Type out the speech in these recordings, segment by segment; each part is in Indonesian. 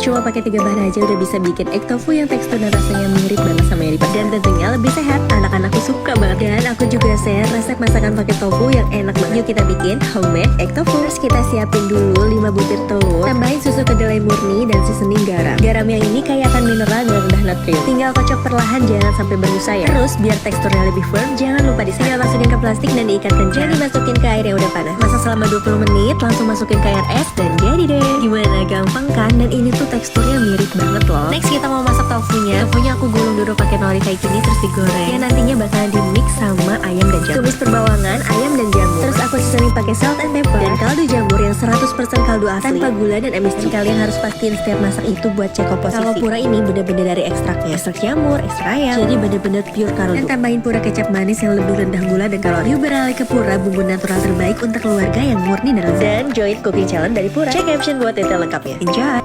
Cuma pakai 3 bahan aja udah bisa bikin egg tofu yang tekstur dan rasanya mirip banget sama yang di pasar. Dan tentunya lebih sehat, anak-anakku suka banget. Dan aku juga share resep masakan pakai tofu yang enak banget. Yuk kita bikin homemade egg tofu. Terus kita siapin dulu 5 butir telur, tambahin susu kedelai murni dan seasoning garam. Garam yang ini kaya akan mineral dan rendah natrium. Tinggal kocok perlahan, jangan sampai berbusa ya. Terus biar teksturnya lebih firm, jangan lupa tinggal masukin ke plastik dan diikat kencang. Jadi masukin ke air yang udah panas. Masak selama 20 menit, langsung masukin ke air es dan jadi deh. Gimana, gampang kan? Dan ini tuh teksturnya mirip banget loh. Next kita mau masak tofunya. Tofunya aku gulung dulu pakai nori kayak gini terus digoreng. Ya nantinya bakalan di mix sama ayam dan jamur. Tumis perbawangan, ayam dan jamur. Terus aku seasoning pakai salt and pepper dan kaldu jamur yang 100% kaldu asli tanpa gula dan MSG. Kalian harus pastiin setiap masak itu buat cek komposisi. Kalau pura ini bener-bener dari ekstraknya, ekstrak jamur, ekstrak ayam. Jadi bener-bener pure kaldu. Dan tambahin pura kecap manis yang lebih rendah gula dan kalori. Yuk beralih ke pura, bumbu natural terbaik untuk keluarga yang murni dan lezat. Dan join cooking challenge dari Pura. Cek caption buat detail lengkapnya. Enjoy!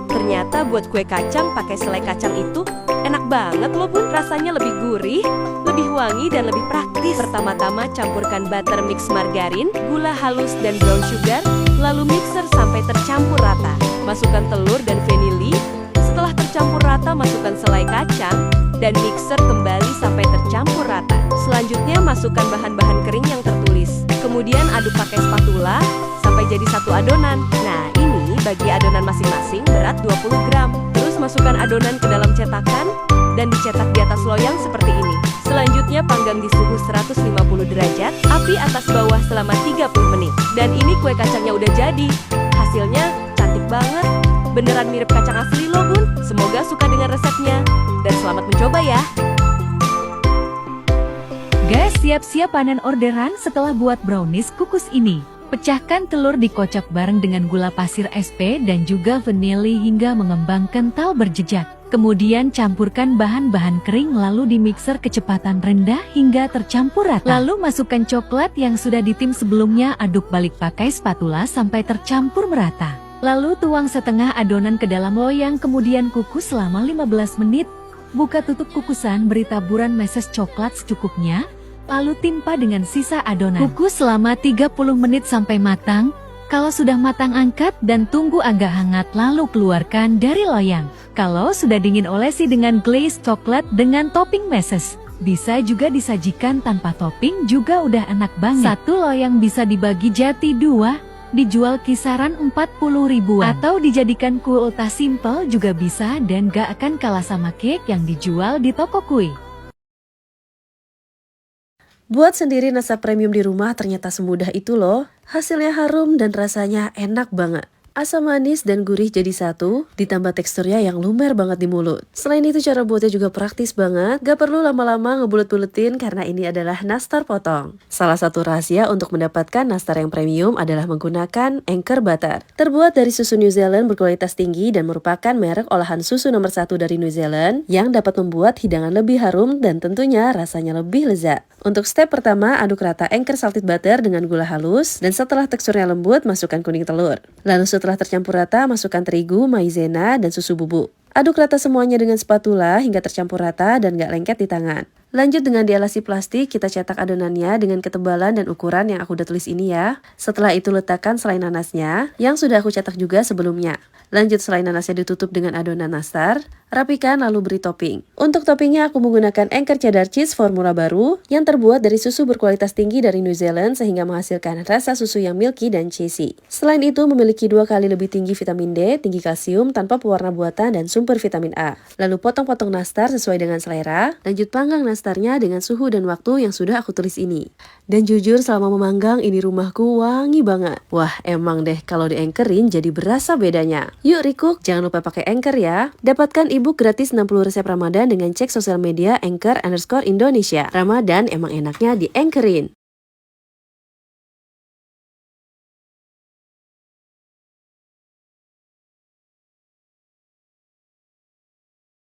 Ternyata buat kue kacang pakai selai kacang itu enak banget loh bun. Rasanya lebih gurih, lebih wangi dan lebih praktis. Pertama-tama campurkan butter mix margarin, gula halus dan brown sugar, lalu mixer sampai tercampur rata. Masukkan telur dan vanili. Setelah tercampur rata, masukkan selai kacang dan mixer kembali sampai tercampur rata. Selanjutnya masukkan bahan-bahan kering yang tertulis. Kemudian aduk pakai spatula sampai jadi satu adonan. Nah, ini bagi adonan masing-masing berat 20 gram. Terus masukkan adonan ke dalam cetakan dan dicetak di atas loyang seperti ini. Selanjutnya panggang di suhu 150 derajat, api atas bawah selama 30 menit. Dan ini kue kacangnya udah jadi. Hasilnya cantik banget. Beneran mirip kacang asli loh bun. Semoga suka dengan resepnya. Dan selamat mencoba ya. Guys, siap-siap panen orderan setelah buat brownies kukus ini. Pecahkan telur dikocok bareng dengan gula pasir SP dan juga vanili hingga mengembang kental berjejak. Kemudian campurkan bahan-bahan kering lalu dimixer kecepatan rendah hingga tercampur rata. Lalu masukkan coklat yang sudah ditim sebelumnya, aduk balik pakai spatula sampai tercampur merata. Lalu tuang setengah adonan ke dalam loyang, kemudian kukus selama 15 menit. Buka tutup kukusan, beri taburan meses coklat secukupnya. Lalu timpa dengan sisa adonan. Kukus selama 30 menit sampai matang. Kalau sudah matang angkat dan tunggu agak hangat lalu keluarkan dari loyang. Kalau sudah dingin olesi dengan glaze coklat dengan topping meses. Bisa juga disajikan tanpa topping juga udah enak banget. Satu loyang bisa dibagi jadi 2, dijual kisaran 40 ribuan. Atau dijadikan kue ultra simple juga bisa dan gak akan kalah sama cake yang dijual di toko kue. Buat sendiri nastar premium di rumah ternyata semudah itu loh. Hasilnya harum dan rasanya enak banget. Asam manis dan gurih jadi satu, ditambah teksturnya yang lumer banget di mulut. Selain itu cara buatnya juga praktis banget, gak perlu lama-lama ngebulet-buletin karena ini adalah nastar potong. Salah satu rahasia untuk mendapatkan nastar yang premium adalah menggunakan Anchor Butter. Terbuat dari susu New Zealand berkualitas tinggi dan merupakan merek olahan susu nomor 1 dari New Zealand yang dapat membuat hidangan lebih harum dan tentunya rasanya lebih lezat. Untuk step pertama, aduk rata Anchor salted butter dengan gula halus dan setelah teksturnya lembut, masukkan kuning telur. Lalu setelah tercampur rata, masukkan terigu, maizena, dan susu bubuk. Aduk rata semuanya dengan spatula hingga tercampur rata dan gak lengket di tangan. Lanjut dengan dialasi plastik, kita cetak adonannya dengan ketebalan dan ukuran yang aku udah tulis ini ya. Setelah itu letakkan selai nanasnya yang sudah aku cetak juga sebelumnya. Lanjut selai nanasnya ditutup dengan adonan nastar, rapikan lalu beri topping. Untuk toppingnya aku menggunakan Anchor Cheddar Cheese formula baru yang terbuat dari susu berkualitas tinggi dari New Zealand sehingga menghasilkan rasa susu yang milky dan cheesy. Selain itu memiliki 2 kali lebih tinggi vitamin D, tinggi kalsium tanpa pewarna buatan dan sumber vitamin A. Lalu potong-potong nastar sesuai dengan selera, lanjut panggang nastarnya dengan suhu dan waktu yang sudah aku tulis ini. Dan jujur selama memanggang ini rumahku wangi banget. Wah emang deh kalau di-anchorin jadi berasa bedanya. Yuk recook, jangan lupa pakai Anchor ya. Dapatkan ebook gratis 60 resep Ramadan dengan cek sosial media Anchor_Indonesia. Ramadan emang enaknya di-anchorin.